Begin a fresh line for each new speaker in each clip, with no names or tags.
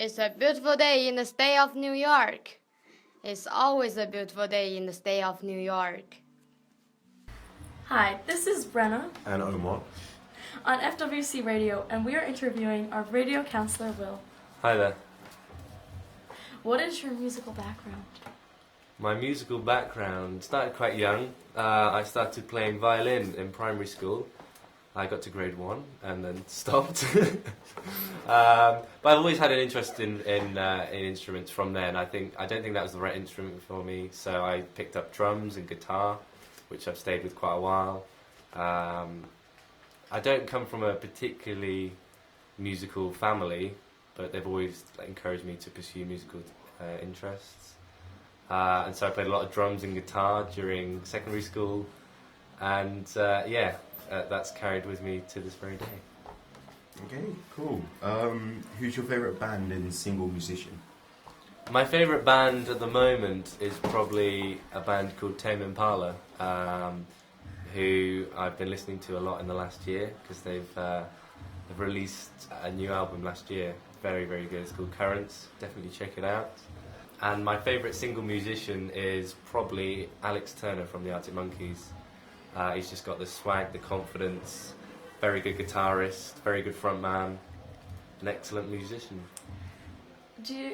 It's a beautiful day in the state of New York. It's always a beautiful day in the state of New York.
Hi, this is Brenna
And Omar.
on FWC Radio, and we are interviewing our radio counselor, Will.
Hi there.
What is your musical background?
My musical background started quite young. I started playing violin in primary school. I got to grade 1 and then stopped. But I've always had an interest in instruments from then. I don't think that was the right instrument for me, so I picked up drums and guitar, which I've stayed with quite a while. I don't come from a particularly musical family, but they've always encouraged me to pursue musical interests. And so I played a lot of drums and guitar during secondary school, and that's carried with me to this very day.
Okay, cool. Who's your favourite band and single musician?
My favourite band at the moment is probably a band called Tame Impala, who I've been listening to a lot in the last year because they've released a new album last year. Very, very good. It's called Currents. Definitely check it out. And my favourite single musician is probably Alex Turner from the Arctic Monkeys. He's just got the swag, the confidence, very good guitarist, very good frontman, an excellent musician.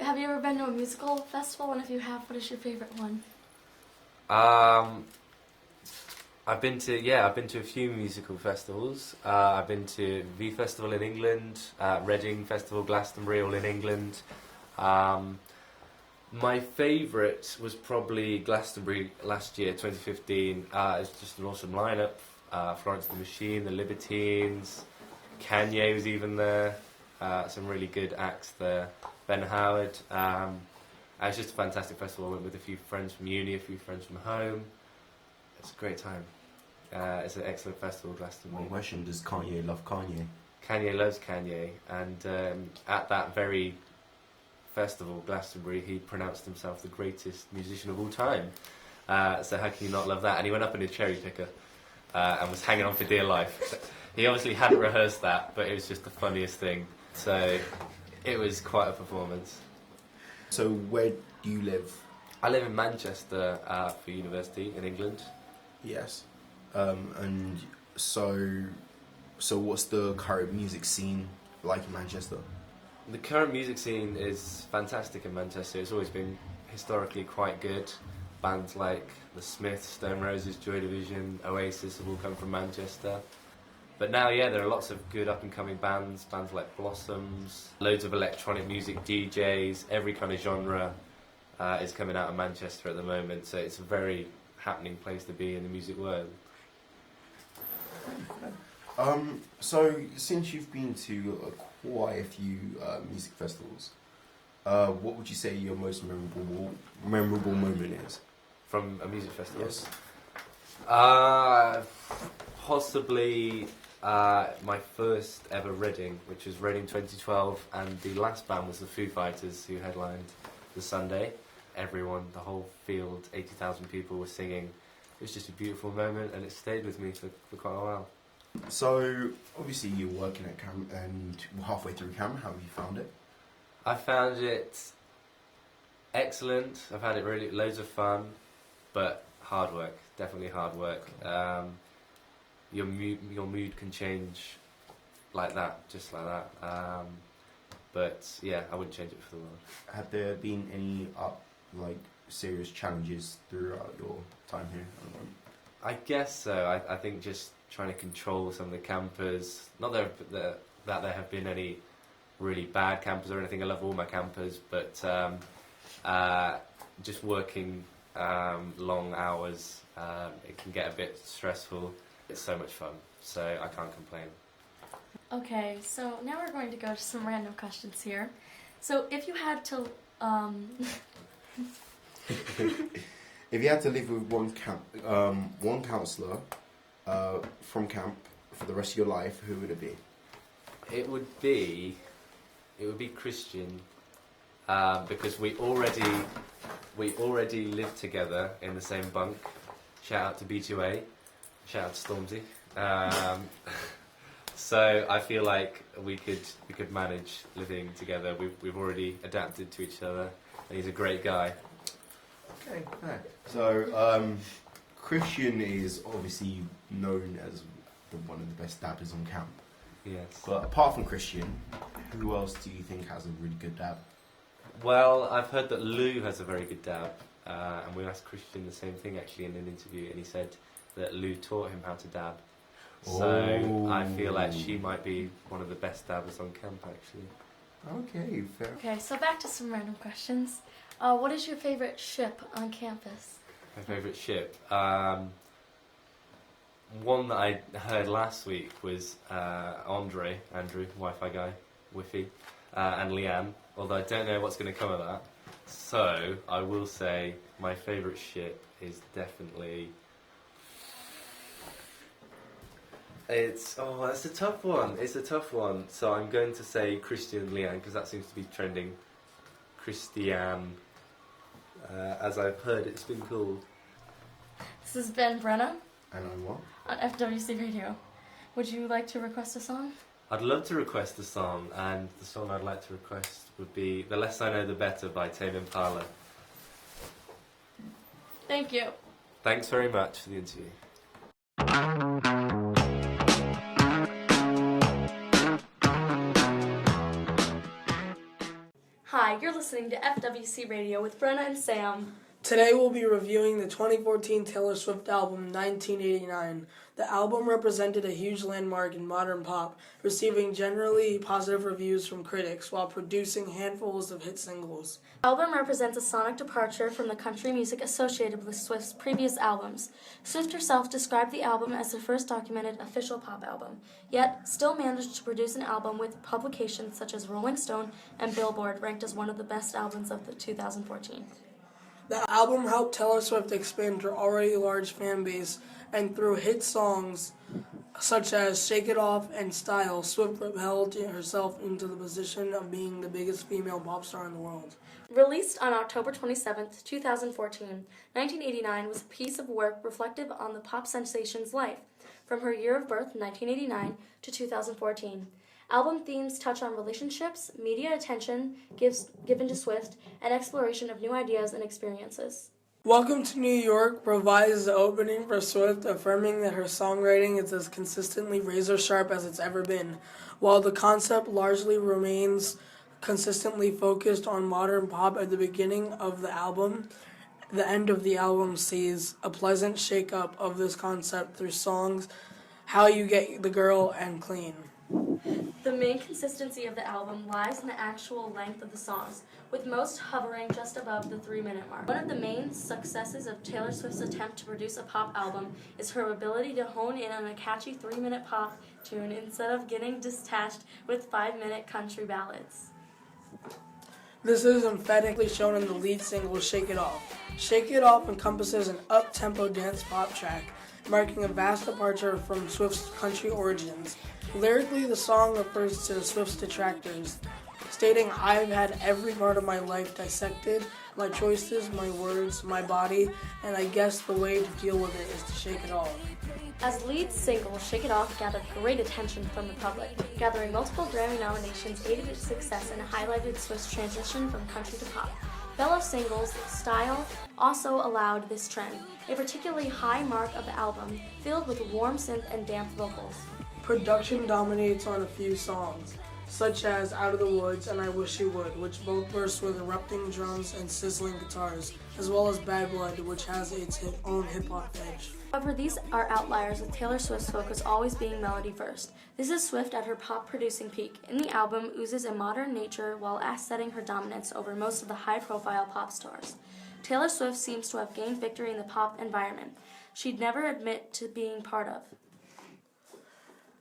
Have you ever been to a musical festival? And if you have, what is your favorite one?
I've been to a few musical festivals. I've been to V Festival in England, Reading Festival, Glastonbury, all in England. My favourite was probably Glastonbury last year, 2015. It's just an awesome lineup. Florence and the Machine, the Libertines, Kanye was even there. Some really good acts there. Ben Howard. It was just a fantastic festival. I went with a few friends from uni, a few friends from home. It's a great time. It's an excellent festival, Glastonbury.
One question, does Kanye love Kanye?
Kanye loves Kanye, and at that very festival, Glastonbury, he pronounced himself the greatest musician of all time. So how can you not love that? And he went up in a cherry picker and was hanging on for dear life. He obviously hadn't rehearsed that, but it was just the funniest thing. So it was quite a performance.
So where do you live?
I live in Manchester for university in England.
Yes. And so what's the current music scene like in Manchester?
The current music scene is fantastic in Manchester. It's always been historically quite good. Bands like The Smiths, Stone Roses, Joy Division, Oasis have all come from Manchester. But now, there are lots of good up-and-coming bands like Blossoms, loads of electronic music DJs, every kind of genre is coming out of Manchester at the moment. So it's a very happening place to be in the music world.
So since you've been to quite a few music festivals, what would you say your most memorable moment is?
From a music festival?
Yes.
Possibly my first ever Reading, which was Reading 2012, and the last band was the Foo Fighters, who headlined the Sunday. Everyone, the whole field, 80,000 people were singing. It was just a beautiful moment, and it stayed with me for quite a while.
So, obviously you're working at camp and halfway through camp, how have you found it?
I found it excellent. I've had it really loads of fun, but hard work, definitely hard work. Your mood can change like that, just like that. But yeah, I wouldn't change it for the world.
Have there been any serious challenges throughout your time here at the moment?
I guess so. I think just trying to control some of the campers. Not that there have been any really bad campers or anything. I love all my campers, but just working long hours, it can get a bit stressful. It's so much fun, so I can't complain.
Okay, so now we're going to go to some random questions here. So if you had to...
If you had to live with one counsellor from camp for the rest of your life, who would it be?
It would be Christian, because we already live together in the same bunk. Shout out to B2A, shout out to Stormzy. So I feel like we could manage living together. We've already adapted to each other, and he's a great guy.
Okay, fair. So, Christian is obviously known as one of the best dabbers on camp.
Yes.
But apart from Christian, who else do you think has a really good dab?
Well, I've heard that Lou has a very good dab, and we asked Christian the same thing actually in an interview, and he said that Lou taught him how to dab. So I feel like she might be one of the best dabbers on camp actually.
Okay, fair.
Okay, so back to some random questions. What is your favorite ship on campus?
My favourite ship? One that I heard last week was Andrew, Wi-Fi guy, Wi-Fi, and Leanne, although I don't know what's going to come of that. So I will say my favourite ship is definitely... It's a tough one. It's a tough one. So I'm going to say Christian and Leanne because that seems to be trending. Christiane, as I've heard it's been called.
This has been Brenna
And I'm what?
on FWC Radio. Would you like to request a song?
I'd love to request a song, and the song I'd like to request would be The Less I Know The Better by Tame Impala.
Thank you.
Thanks very much for the interview.
Hi, you're listening to FWC Radio with Brenna and Sam.
Today we'll be reviewing the 2014 Taylor Swift album 1989. The album represented a huge landmark in modern pop, receiving generally positive reviews from critics while producing handfuls of hit singles.
The album represents a sonic departure from the country music associated with Swift's previous albums. Swift herself described the album as her first documented official pop album, yet still managed to produce an album with publications such as Rolling Stone and Billboard ranked as one of the best albums of the 2014.
The album helped Taylor Swift expand her already large fan base, and through hit songs such as Shake It Off and Style, Swift propelled herself into the position of being the biggest female pop star in the world.
Released on October 27, 2014, 1989 was a piece of work reflective on the pop sensation's life, from her year of birth, 1989, to 2014. Album themes touch on relationships, media attention given to Swift, and exploration of new ideas and experiences.
Welcome to New York provides the opening for Swift, affirming that her songwriting is as consistently razor-sharp as it's ever been. While the concept largely remains consistently focused on modern pop at the beginning of the album, the end of the album sees a pleasant shake-up of this concept through songs How You Get the Girl and Clean.
The main consistency of the album lies in the actual length of the songs, with most hovering just above the 3-minute mark. One of the main successes of Taylor Swift's attempt to produce a pop album is her ability to hone in on a catchy 3-minute pop tune instead of getting detached with 5-minute country ballads.
This is emphatically shown in the lead single, Shake It Off. Shake It Off encompasses an up-tempo dance pop track, marking a vast departure from Swift's country origins. Lyrically, the song refers to Swift's detractors, stating, "I've had every part of my life dissected, my choices, my words, my body, and I guess the way to deal with it is to shake it off."
As lead single, Shake It Off gathered great attention from the public. Gathering multiple Grammy nominations aided its success and highlighted Swift's transition from country to pop. Fellow singles, Style, also allowed this trend, a particularly high mark of the album, filled with warm synth and damp vocals.
Production dominates on a few songs, such as Out of the Woods and I Wish You Would, which both burst with erupting drums and sizzling guitars, as well as Bad Blood, which has its own hip-hop edge.
However, these are outliers, with Taylor Swift's focus always being melody first. This is Swift at her pop-producing peak. In the album, oozes a modern nature while asserting her dominance over most of the high-profile pop stars. Taylor Swift seems to have gained victory in the pop environment she'd never admit to being part of.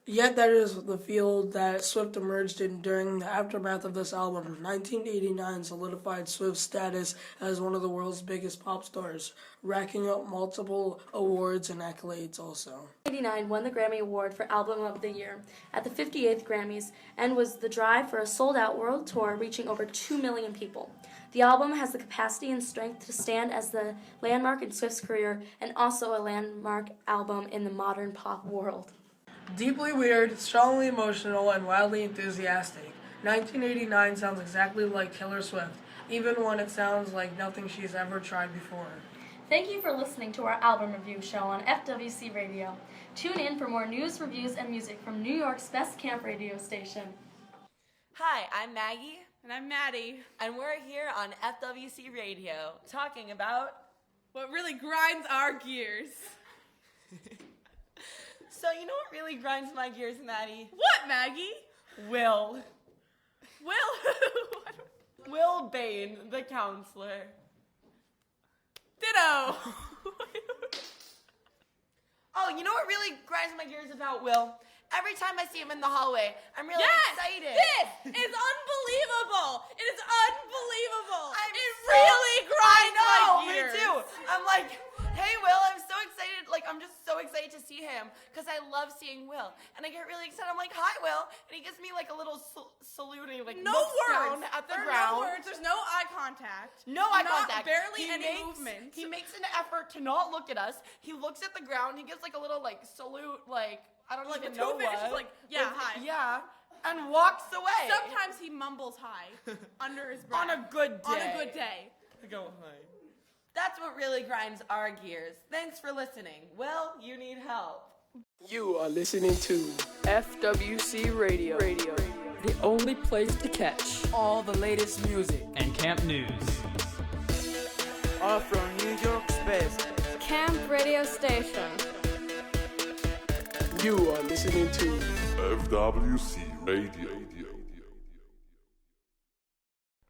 Yet that is the field that Swift emerged in during the aftermath of this album. 1989 solidified Swift's status as one of the world's biggest pop stars, racking up multiple awards and accolades also. 1989 won the Grammy Award for Album of the Year at the 58th Grammys and was the drive for a sold-out world tour reaching over 2 million people. The album has the capacity and strength to stand as the landmark in Swift's career and also a landmark album in the modern pop world. Deeply weird, strongly emotional, and wildly enthusiastic. 1989 sounds exactly like Taylor Swift, even when it sounds like nothing she's ever tried before.
Thank you for listening to our album review show on FWC Radio. Tune in for more news, reviews, and music from New York's best camp radio station.
Hi, I'm Maggie,
And I'm Maddie.
and we're here on FWC Radio talking about.
What really grinds our gears?
So, you know what really grinds my gears, Maddie?
What, Maggie?
Will.
Will?
Will Bain, the counselor.
Ditto.
Oh, you know what really grinds my gears about Will? Every time I see him in the hallway, I'm really excited.
This is unbelievable. It is unbelievable. It
so-
really grinds
I know,
my gears.
me too. I'm like, hey, Will, I'm so excited. Like, I'm just so excited to see him because I love seeing Will. And I get really excited. I'm like, hi, Will. And he gives me like a little salute and he like
No
looks
words.
down at the
There are
ground.
no words. There's no eye contact.
No eye
Not
contact.
Barely
He
any
makes-
movement.
He makes an effort to not look at us. He looks at the ground. He gives like a little like salute, like I don't
Like
even
a
know
two-minute,
what.
just like, yeah, hi.
Yeah, and walks away.
Sometimes he mumbles hi under his breath.
On a good day.
On a good day.
Go hi. That's what really grinds our gears. Thanks for listening. Will, you need help.
You are listening to FWC Radio.
The only place to catch
All the latest music
and camp news.
are from New York's best.
Camp radio station.
You are listening to
FWC Radio.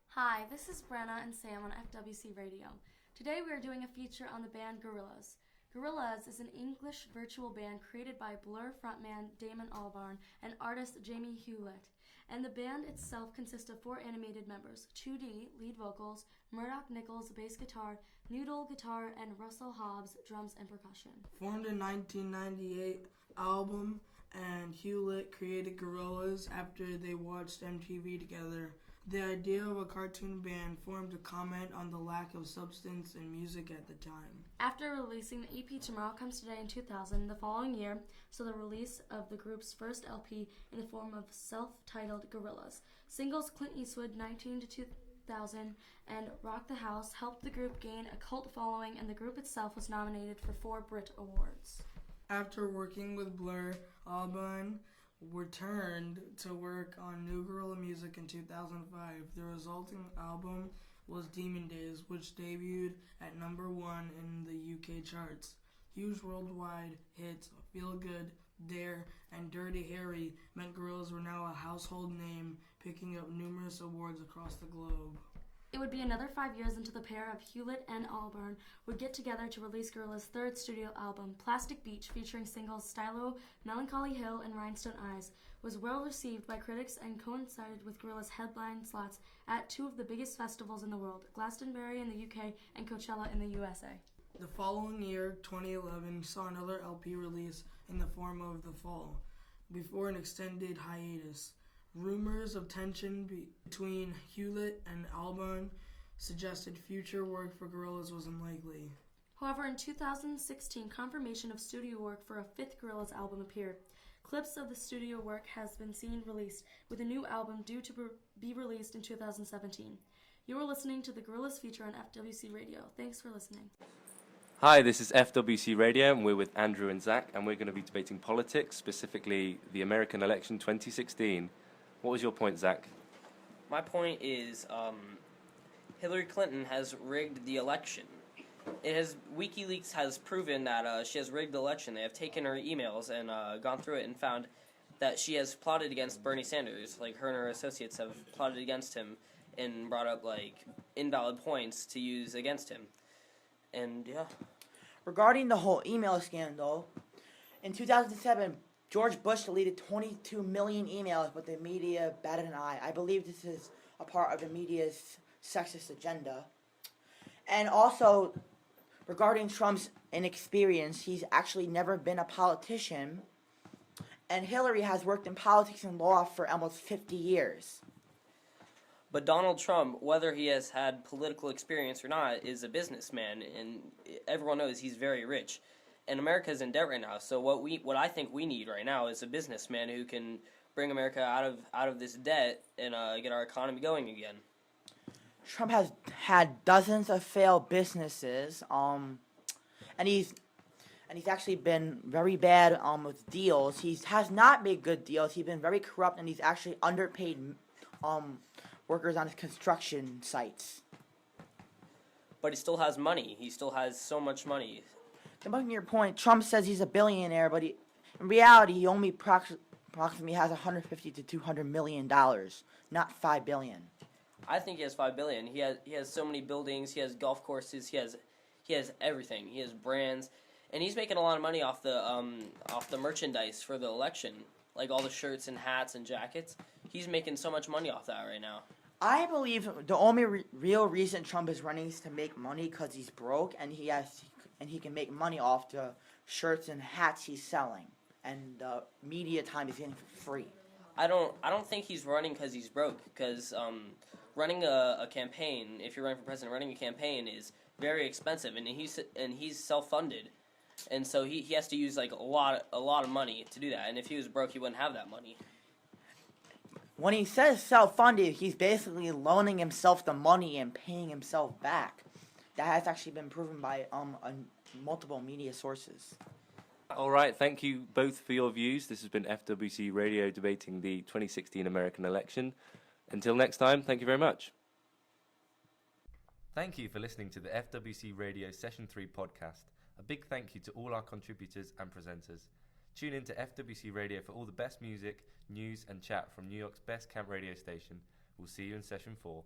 Hi, this is Brenna and Sam on FWC Radio. Today we are doing a feature on the band Gorillaz. Gorillaz is an English virtual band created by Blur frontman Damon Albarn and artist Jamie Hewlett. And the band itself consists of 4 animated members: 2D, lead vocals, Murdoch Nichols, bass guitar, Noodle guitar, and Russell Hobbs, drums and percussion.
Formed in 1998, Album and Hewlett created Gorillaz after they watched MTV together. The idea of a cartoon band formed to comment on the lack of substance in music at the time.
After releasing the EP Tomorrow Comes Today in 2000, the following year saw the release of the group's first LP in the form of self-titled Gorillaz. Singles Clint Eastwood 19 to 2000 and Rock the House helped the group gain a cult following, and the group itself was nominated for 4 Brit Awards.
After working with Blur, Albarn returned to work on new Gorilla music in 2005. The resulting album was Demon Days, which debuted at number 1 in the UK charts. Huge worldwide hits Feel Good, Dare, and Dirty Harry meant Gorillaz were now a household name, picking up numerous awards across the globe.
It would be another 5 years until the pair of Hewlett and Albarn would get together to release Gorillaz' third studio album. Plastic Beach, featuring singles Stylo, Melancholy Hill, and Rhinestone Eyes, was well received by critics and coincided with Gorillaz' headline slots at 2 of the biggest festivals in the world, Glastonbury in the UK and Coachella in the USA.
The following year, 2011, saw another LP release in the form of The Fall, before an extended hiatus. Rumors of tension between Hewlett and Albarn suggested future work for Gorillaz was unlikely.
However, in 2016, confirmation of studio work for a 5th Gorillaz album appeared. Clips of the studio work has been seen released, with a new album due to be released in 2017. You are listening to the Gorillaz feature on FWC Radio. Thanks for listening.
Hi, this is FWC Radio, and we're with Andrew and Zach, and we're going to be debating politics, specifically the American election 2016. What was your point, Zach?
My point is Hillary Clinton has rigged the election. WikiLeaks has proven that she has rigged the election. They have taken her emails and gone through it and found that she has plotted against Bernie Sanders. Like, her and her associates have plotted against him and brought up, like, invalid points to use against him. And, yeah.
Regarding the whole email scandal, in 2007, George Bush deleted 22 million emails, but the media batted an eye. I believe this is a part of the media's sexist agenda. And also, regarding Trump's inexperience, he's actually never been a politician. And Hillary has worked in politics and law for almost 50 years.
But Donald Trump, whether he has had political experience or not, is a businessman, and everyone knows he's very rich. and America's in debt right now. So what I think we need right now is a businessman who can bring America out of this debt and get our economy going again.
Trump has had dozens of failed businesses, and he's actually been very bad with deals. He has not made good deals. He's been very corrupt, and he's actually underpaid workers on his construction sites.
But he still has money. He still has so much money.
To make your point, Trump says he's a billionaire, but in reality, he only approximately has $150 to $200 million, not $5 billion.
I think he has $5 billion. He has so many buildings. He has golf courses. He has everything. He has brands, and he's making a lot of money off the merchandise for the election, like all the shirts and hats and jackets. He's making so much money off that right now.
I believe the only real reason Trump is running is to make money because he's broke, and he can make money off the shirts and hats he's selling, and the media time he's getting for free.
I don't think he's running because he's broke. Because running a campaign, if you're running for president, running a campaign is very expensive, and he's self-funded, and so he has to use like a lot of money to do that. And if he was broke, he wouldn't have that money.
When he says self-funded, he's basically loaning himself the money and paying himself back. That has actually been proven by multiple media sources.
All right, thank you both for your views. This has been FWC Radio debating the 2016 American election. Until next time, thank you very much. Thank you for listening to the FWC Radio Session 3 podcast. A big thank you to all our contributors and presenters. Tune in to FWC Radio for all the best music, news and chat from New York's best camp radio station. We'll see you in Session 4.